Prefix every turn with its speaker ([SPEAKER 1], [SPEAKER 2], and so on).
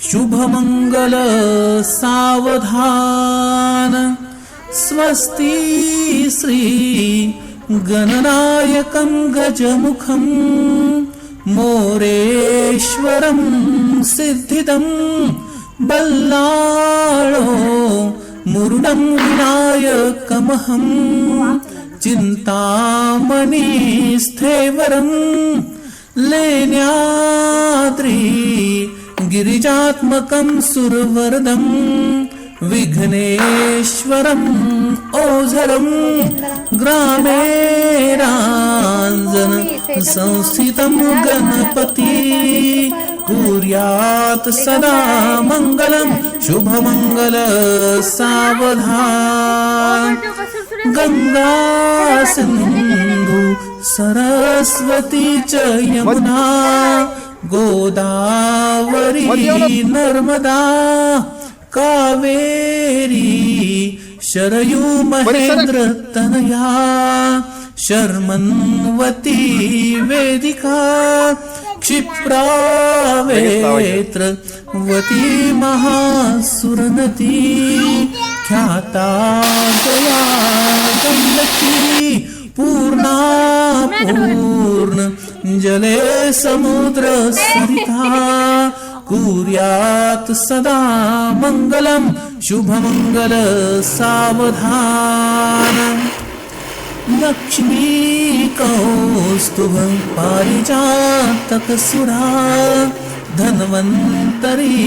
[SPEAKER 1] शुभमंगल सावधान। स्वस्ति श्री गणनायकं गजमुखं मोरेश्वरं सिद्धिदं बल्लाळो मुरुडं विनायकमहं चिन्तामणिस्थेवरं लेण्याद्रि गिरिजात्मकं सुरवरदं विघ्नेश्वरम् ओझरं ग्रामे राञ्जन संस्थितं गणपति कुर्यात् सदा मङ्गलं शुभमङ्गल सावधान। गंगा सिंधु सरस्वती च यमुना गोदावरी नर्मदा कावेरी शरयू महेंद्र तनया शर्मन्वती वेदिका क्षिप्रावेत्रवती महासुरनती ख्याता जया गंडकी पूर्णा पूर्ण जले समुद्र सरिता कुर्यात् सदा मङ्गलं शुभमङ्गल सावधान। लक्ष्मी कौस्तुभं पारिजातकसुरा धन्वन्तरी